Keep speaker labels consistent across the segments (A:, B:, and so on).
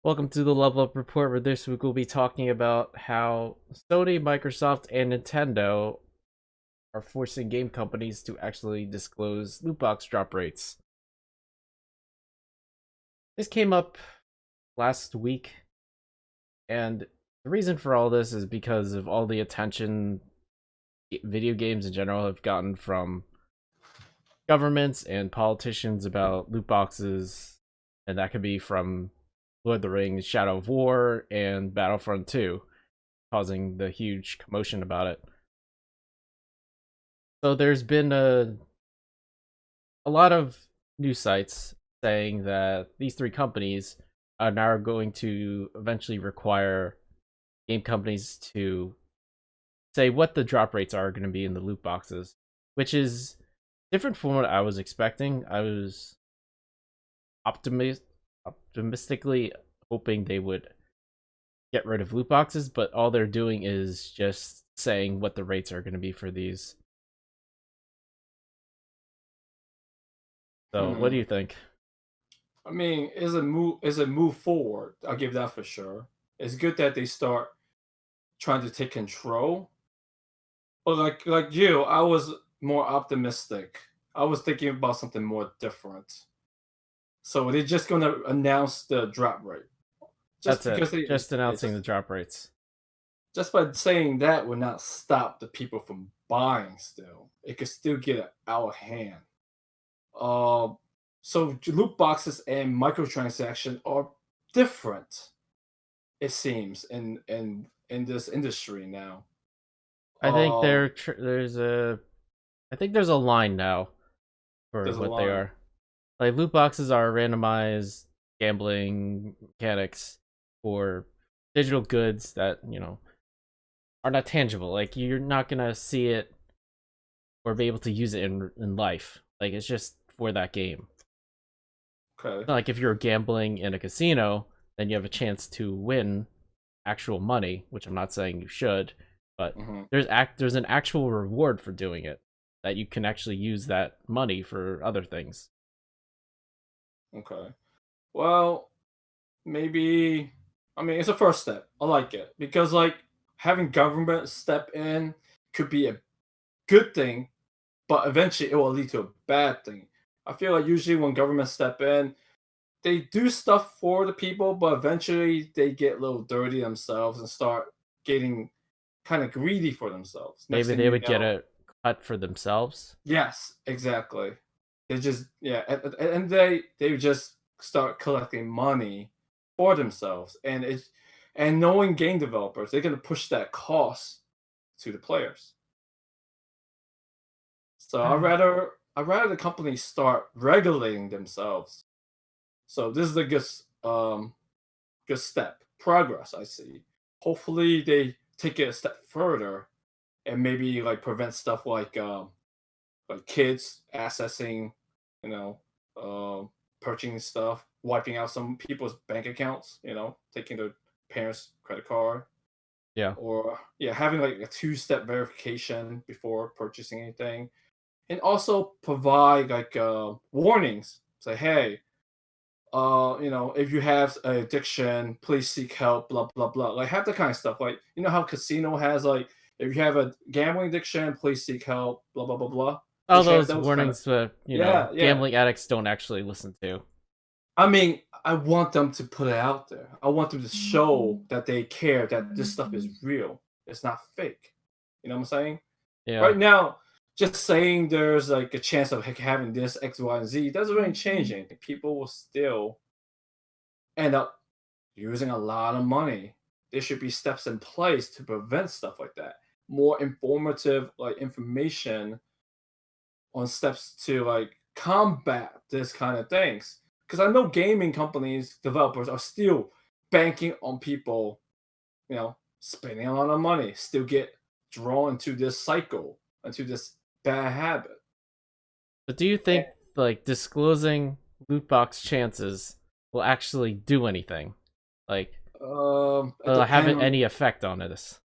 A: Welcome to the Level Up Report, where this week we'll be talking about how Sony, Microsoft, and Nintendo are forcing game companies to actually disclose loot box drop rates. This came up last week, and the reason for all this is because of all the attention video games in general have gotten from governments and politicians about loot boxes, and that could be from Lord of the Rings, Shadow of War, and Battlefront 2, causing the huge commotion about it. So there's been a lot of news sites saying that these three companies are now going to eventually require game companies to say what the drop rates are going to be in the loot boxes, which is different from what I was expecting. I was optimistically hoping they would get rid of loot boxes, but all they're doing is just saying what the rates are going to be for these. So, what do
B: Hmm.
A: you think?
B: I mean, is a move forward. I'll give that for sure. It's good that they start trying to take control. But like you, I was more optimistic. I was thinking about something more different. So they're just gonna announce the drop rate. Just
A: That's it.
B: because they
A: Just
B: yeah,
A: announcing the drop rates.
B: just by saying that would not stop the people from buying still. It could still get out of hand. Um so loot boxes and microtransaction are different. It seems in this industry now.
A: I think
B: Um,
A: I think there's a line now for
B: there's a
A: what they
B: line.
A: are. Like loot boxes are randomized gambling mechanics for digital goods that, are not tangible. Like you're not going to see it or be able to use it in life. Like it's just for that game.
B: Okay.
A: Not like if you're gambling in a casino, then you have a chance to win actual money, which I'm not saying you should, but
B: Hmm.
A: there's an actual reward for doing it that you can actually use that money for other things.
B: Okay. Well, maybe. I mean, it's a first step. I like it because like having government step in could be a good thing, but eventually it will lead to a bad thing. I feel like usually when government step in, they do stuff for the people, but eventually they get a little dirty themselves and start getting kind of greedy for themselves. Next
A: Maybe
B: thing
A: they
B: you
A: would get
B: know,
A: a cut for themselves.
B: yes, exactly. They just yeah, and they just start collecting money for themselves, and knowing game developers, they're gonna push that cost to the players. So I rather the companies start regulating themselves. So this is a good step, progress I see. Hopefully they take it a step further and maybe like prevent stuff like kids accessing, you know, purchasing stuff, wiping out some people's bank accounts, taking their parents' credit card,
A: Yeah.
B: or yeah, having like a two-step verification before purchasing anything, and also provide like warnings. Say, hey, if you have an addiction, please seek help. Blah blah blah. Like have the kind of stuff. Like how casino has like if you have a gambling addiction, please seek help. Blah blah blah blah. They
A: All
B: should have
A: those
B: those kind of
A: warnings that,
B: yeah, yeah.
A: gambling addicts don't actually listen to.
B: I mean, I want them to put it out there. I want them to show that they care that this stuff is real. It's not fake. You know what I'm saying?
A: Yeah.
B: Right now, just saying there's like a chance of having this X, Y, and Z doesn't really change anything. People will still end up using a lot of money. There should be steps in place to prevent stuff like that. More informative like information on steps to like combat this kind of things. Because I know gaming companies, developers are still banking on people, spending a lot of money, still get drawn into this cycle, into this bad habit.
A: But do you
B: And,
A: think like disclosing loot box chances will actually do anything? Like
B: it
A: have
B: depends
A: it
B: on
A: any effect on this?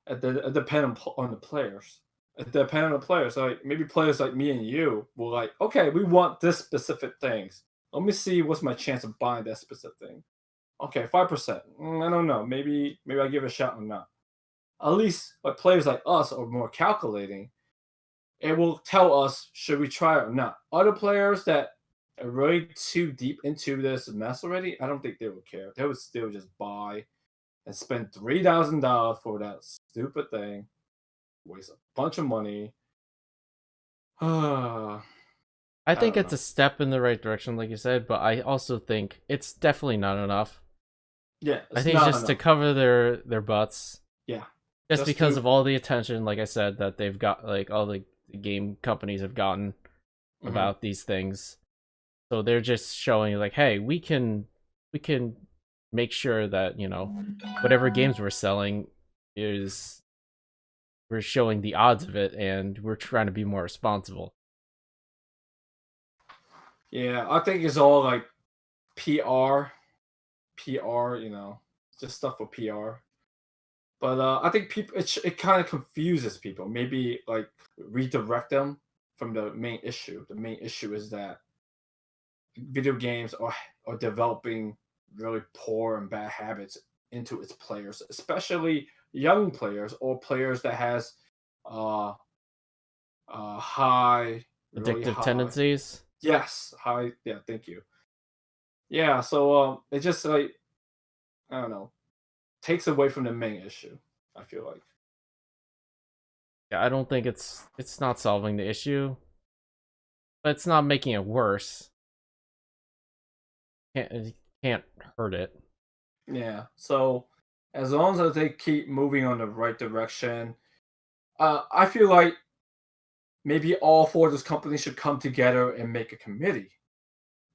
B: it depend on the players. It depend on the players. Like maybe players like me and you will like, okay, we want this specific things. Let me see what's my chance of buying that specific thing. Okay, 5%. I don't know. Maybe I give it a shot or not. At least like players like us are more calculating. It will tell us should we try it or not. Other players that are really too deep into this mess already, I don't think they would care. They would still just buy and spend $3,000 for that stupid thing, waste a bunch of money. I
A: I think
B: don't
A: it's a
B: know.
A: step in the right direction, like you said, but I also think it's definitely not enough.
B: Yeah,
A: I
B: it's
A: think it's
B: not
A: just to
B: enough.
A: cover their butts,
B: Yeah,
A: just
B: just
A: because
B: to.
A: of all the attention, like I said, that they've got, like all the game companies have gotten
B: Mhm.
A: about these things. So they're just showing like, hey, we can make sure that whatever games we're selling is we're showing the odds of it, and we're trying to be more responsible.
B: Yeah, I think it's all like PR, PR. Just stuff for PR. But I think people it kind of confuses people. Maybe like redirect them from the main issue. The main issue is that video games are developing really poor and bad habits into its players, especially young players or players that has uh high, really
A: Addictive
B: high.
A: tendencies.
B: Yes, high. Yeah, thank you. Yeah, so it just like I don't know takes away from the main issue. I feel like.
A: Yeah, I don't think it's not solving the issue, but it's not making it worse. It can't hurt it.
B: Yeah. So as long as they keep moving on the right direction, I feel like maybe all four of those companies should come together and make a committee.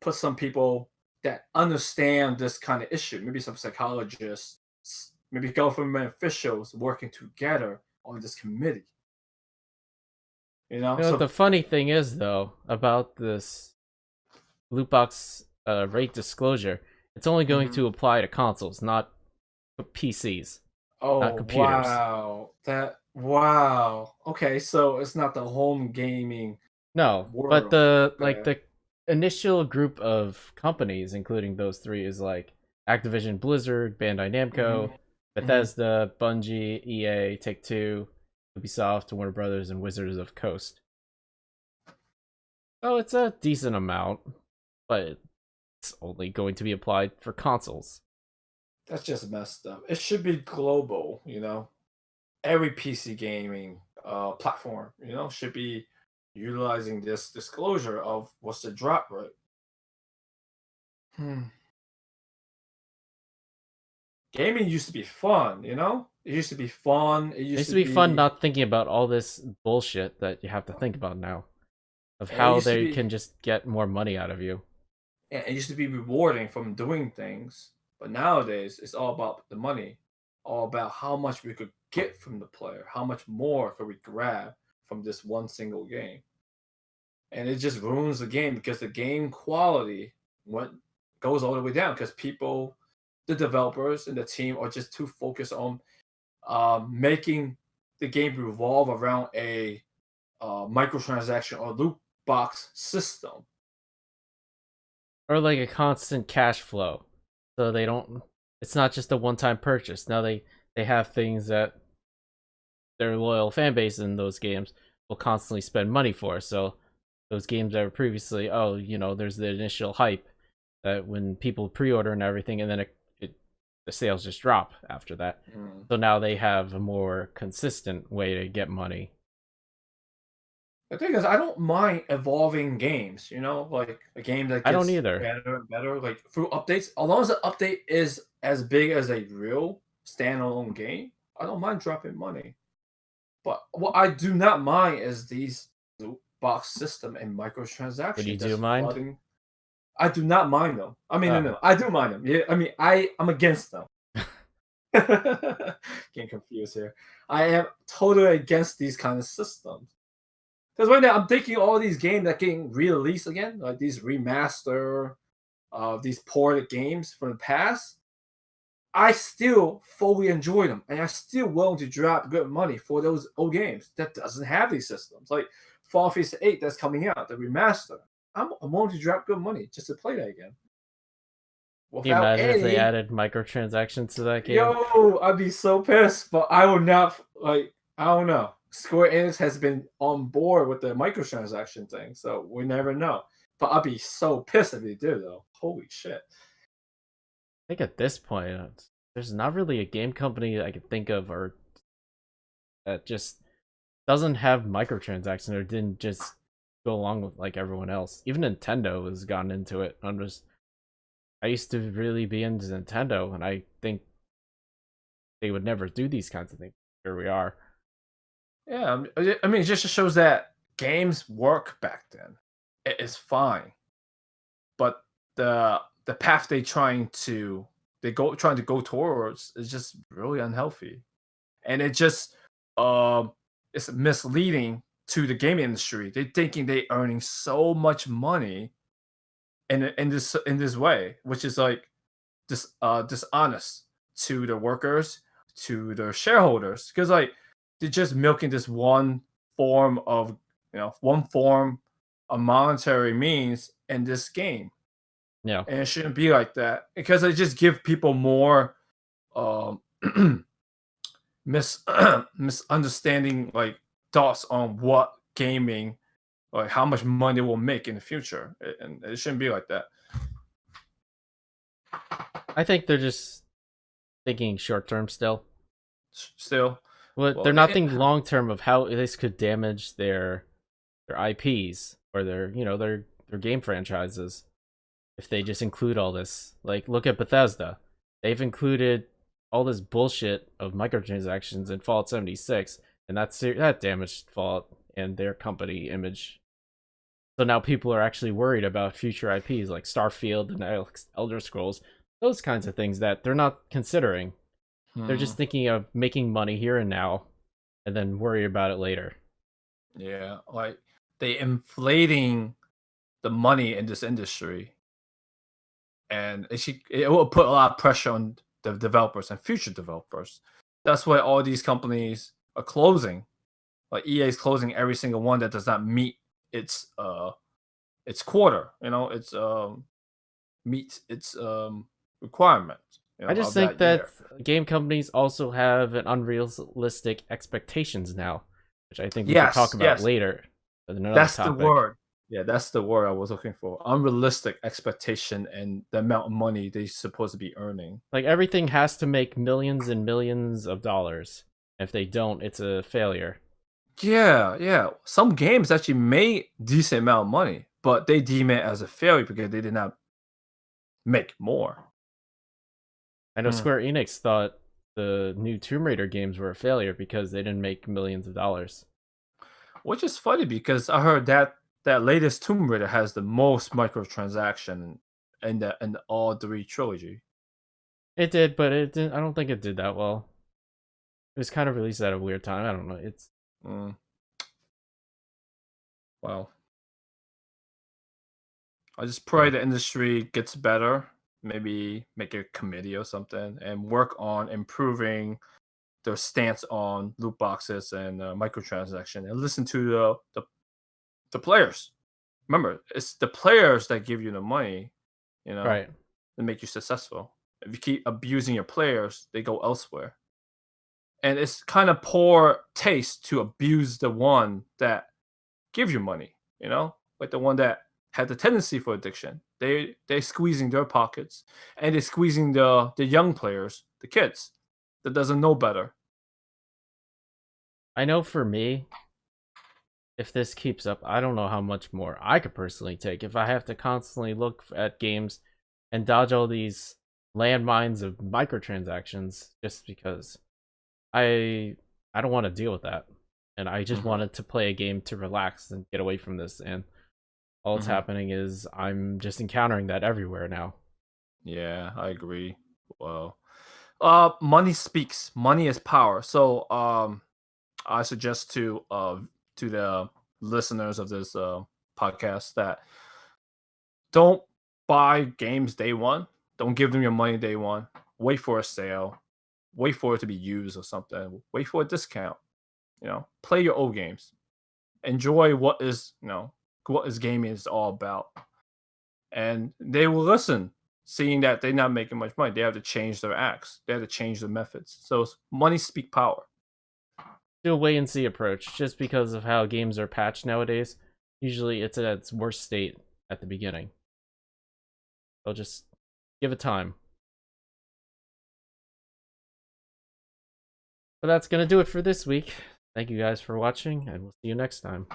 B: Put some people that understand this kind of issue. Maybe some psychologists, maybe government officials working together on this committee.
A: You know what
B: So
A: the funny thing is though about this loot box rate disclosure? It's only going
B: mhm.
A: to apply to consoles, not PCs, not
B: Oh
A: computers.
B: wow, that wow. Okay, so it's not the home gaming
A: No, but
B: world.
A: the like
B: Okay.
A: the initial group of companies, including those three, is like Activision, Blizzard, Bandai
B: Hmm.
A: Namco,
B: Hmm.
A: Bethesda, Bungie, EA, Take Two, Ubisoft, Warner Brothers, and Wizards of Coast. So it's a decent amount, but it's only going to be applied for consoles.
B: That's just messed up. It should be global. Every PC gaming platform, should be utilizing this disclosure of what's the drop rate. Hmm. Gaming used to be fun. It used to be fun. It
A: It
B: used
A: used
B: to
A: to be fun
B: be
A: not thinking about all this bullshit that you have to think about now, of
B: it
A: how
B: used to
A: they
B: be
A: can just get more money out of you.
B: it used to be rewarding from doing things. But nowadays it's all about the money, all about how much we could get from the player, how much more could we grab from this one single game. And it just ruins the game because the game quality went goes all the way down because people, the developers and the team are just too focused on making the game revolve around a microtransaction or loot box system.
A: Or like a constant cash flow. So they don't it's not just a one-time purchase. Now they have things that their loyal fan base in those games will constantly spend money for. So those games that were previously, oh, there's the initial hype that when people pre-order and everything, and then the sales just drop after that.
B: Mm.
A: So now they have a more consistent way to get money.
B: The thing is, I don't mind evolving games. Like a game that
A: I don't
B: gets
A: either.
B: better and better, like through updates. As long as the update is as big as a real standalone game, I don't mind dropping money. But what I do not mind is these loot box system and
A: Would you
B: microtransaction
A: do
B: that's
A: mind?
B: flooding. I do not mind them. I mean, no,
A: Oh.
B: no, I do mind them. Yeah, I mean, I'm against them. Getting confused here. I am totally against these kind of systems. Because right now I'm thinking all these games that getting re-released again, like these remaster, these ported games from the past. I still fully enjoy them, and I'm still willing to drop good money for those old games that doesn't have these systems. Like Final Fantasy 8 that's coming out, the remaster. I'm willing to drop good money just to play that again.
A: Can you
B: without
A: imagine if they
B: any.
A: added microtransactions to that game?
B: Yo, I'd be so pissed, but I would not like. I don't know. Square Enix has been on board with the microtransaction thing, so we never know. But I'd be so pissed if they do, though. Holy shit!
A: I think at this point, there's not really a game company I could think of or that just doesn't have microtransactions or didn't just go along with like everyone else. Even Nintendo has gotten into it. I used to really be into Nintendo, and I think they would never do these kinds of things. Here we are.
B: Yeah, I mean, it just shows that games work back then. It is fine, but the path trying to go towards is just really unhealthy, and it just it's misleading to the gaming industry. They're thinking they earning so much money in this way, which is like dishonest to the workers, to the shareholders, because like they're just milking this one form of monetary means in this game,
A: Yeah.
B: and it shouldn't be like that because they just give people more um misunderstanding like thoughts on what gaming, like how much money will make in the future, and it shouldn't be like that.
A: I think they're just thinking short term still.
B: Still,
A: Well,
B: well,
A: they're not thinking long term of how this could damage their IPs or their game franchises if they just include all this. Like, look at Bethesda. They've included all this bullshit of microtransactions in Fallout 76, and that damaged Fallout and their company image. So now people are actually worried about future IPs like Starfield and Elder Scrolls, those kinds of things that they're not considering. They're
B: hmm,
A: just thinking of making money here and now, and then worry about it later.
B: yeah, like they inflating the money in this industry, and it will put a lot of pressure on the developers and future developers. That's why all these companies are closing. Like EA is closing every single one that does not meet its quarter. Its meet its requirement.
A: I just
B: Of
A: think
B: that
A: that
B: year.
A: game companies also have an unrealistic expectations now, which I think we could talk
B: Yes,
A: about
B: yes,
A: later in another
B: that's the
A: topic.
B: word. Yeah, that's the word I was looking for. Unrealistic expectation and the amount of money they're supposed to be earning.
A: Like everything has to make millions and millions of dollars. If they don't, it's a failure.
B: Yeah, yeah. Some games actually made decent amount of money, but they deem it as a failure because they did not make more.
A: I know
B: Hmm.
A: Square Enix thought the new Tomb Raider games were a failure because they didn't make millions of dollars.
B: Which is funny because I heard that latest Tomb Raider has the most microtransaction in all three trilogy.
A: It did, but it didn't. I don't think it did that well. It was kind of released at a weird time. I don't know. It's
B: Mm, well, I just pray
A: yeah.
B: the industry gets better. Maybe make a committee or something and work on improving their stance on loot boxes and microtransaction, and listen to the players. Remember, it's the players that give you the money, you know,
A: Right.
B: to make you successful. If you keep abusing your players, they go elsewhere. And it's kind of poor taste to abuse the one that give you money, like the one that had the tendency for addiction. They squeezing their pockets, and they're squeezing the young players, the kids that doesn't know better.
A: I know for me, if this keeps up, I don't know how much more I could personally take if I have to constantly look at games and dodge all these landmines of microtransactions just because I I don't want to deal with that. And I just
B: Hmm.
A: wanted to play a game to relax and get away from this, and all that's
B: Hmm.
A: happening is I'm just encountering that everywhere now.
B: Yeah, I agree. Well, money speaks. Money is power. So, I suggest to the listeners of this podcast that don't buy games day one. Don't give them your money day one. Wait for a sale. Wait for it to be used or something. Wait for a discount. Play your old games. Enjoy what is gaming is all about. And they will listen. seeing that they're not making much money, they have to change their acts. They have to change their methods. So money speak power.
A: Do a wait and see approach, just because of how games are patched nowadays. Usually it's at its worst state at the beginning. They'll just give it time. But that's gonna do it for this week. Thank you guys for watching, and we'll see you next time.